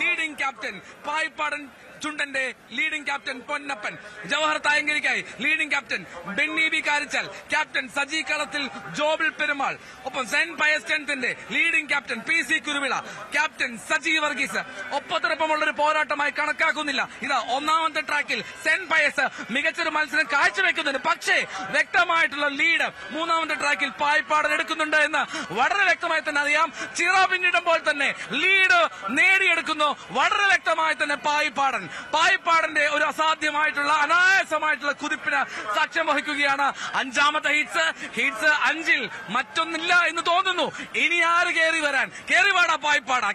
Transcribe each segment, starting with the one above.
Leading captain Payippadan ചുണ്ടന്റെ leading captain Ponnappan, Jawahar തായങ്കരിക്കായി leading captain Benny B Karichal, captain Saji Kalathil Jobil Perumal, ഒപ്പം സെന്റ് പയസ് ടെൻത്തിന്റെ leading captain PC Kuruvila, captain Saji Varghese. ഒപ്പത്തിനൊപ്പമുള്ളൊരു പോരാട്ടമായി കണക്കാക്കുന്നില്ല. ഇത് ഒന്നാമത്തെ ട്രാക്കിൽ സെന്റ് പയസ് മികച്ചൊരു മത്സരം കാഴ്ചവെക്കുന്നുണ്ട്. പക്ഷേ വ്യക്തമായിട്ടുള്ള ലീഡ് മൂന്നാമത്തെ ട്രാക്കിൽ പായിപ്പാടൻ എടുക്കുന്നുണ്ട് എന്ന് വളരെ വ്യക്തമായി തന്നെ അറിയാം. ചിറ പിന്നിടുമ്പോൾ തന്നെ ലീഡ് നേടിയെടുക്കുന്നു വളരെ വ്യക്തമായി തന്നെ പായിപ്പാടന്റെ ഒരു അസാധ്യമായിട്ടുള്ള അനായാസമായിട്ടുള്ള കുതിപ്പിന് സാക്ഷ്യം വഹിക്കുകയാണ്. അഞ്ചാമത്തെ ഹീറ്റ്സ് 5-ൽ മറ്റൊന്നില്ല എന്ന് തോന്നുന്നു. ഇനി ആര് കേറിവാടാ പായിപ്പാടാ,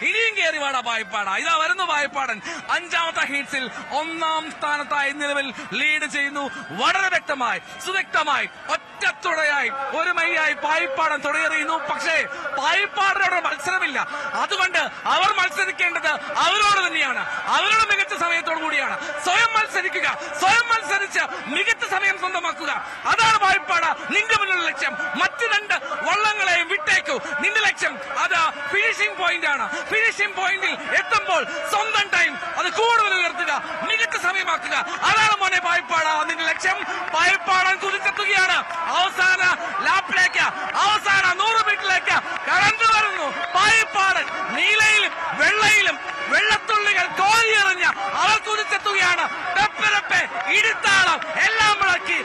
ഇനിയും കേറിവാടാ പായിപ്പാടാ. ഇതാ വരുന്നു പായിപ്പാടൻ. അഞ്ചാമത്തെ ഹീറ്റ്സിൽ ഒന്നാം സ്ഥാനത്തായി നിലവിൽ ലീഡ് ചെയ്യുന്നു. വളരെ വ്യക്തമായി സുവ്യക്തമായി ഒറ്റത്തുടയായി ഒരുമയായി പായിപ്പാടൻ തുടരെറിയുന്നു. പക്ഷേ പായിപ്പാടനോട് മത്സരമില്ല. അതുകൊണ്ട് അവർ മത്സരിക്കേണ്ടത് അവരോട് തന്നെയാണ്, അവരുടെ മികച്ച സമയത്തോടു കൂടിയാണ്. സ്വയം മത്സരിച്ച് മികച്ച സമയം സ്വന്തമാക്കുക. അതാണ് പായിപ്പാട നിന്റെ മുന്നിലുള്ള ലക്ഷ്യം. മറ്റു 2 വള്ളങ്ങളെയും വിട്ടേക്കു. നിന്റെ ലക്ഷ്യം അത് ഫിനിഷിംഗ് പോയിന്റ് ആണ്. ഫിനിഷിംഗ് പോയിന്റിൽ എത്തുമ്പോൾ സ്വന്തം ടൈം അത് കൂടുതൽ ഉയർത്തുക, മികച്ച സമയമാക്കുക. അതാണ് മോനെ പായിപ്പാട നിന്റെ ലക്ഷ്യം. പായിപ്പാടൻ കുതിച്ചെത്തുകയാണ് അവസാന ലാപ്പിലേക്ക്, അവസാന 100 മീറ്ററിലേക്ക് കടന്നു വരുന്നു പായിപ്പാടൻ. നീലയിലും വെള്ളയിലും വെള്ളത്തുള്ളികൾ കോരിയെറിഞ്ഞ് അവർ കുതിച്ചെത്തുകയാണ്. പെപ്പരപ്പെ ഇടിത്താളം എല്ലാം മുഴക്കി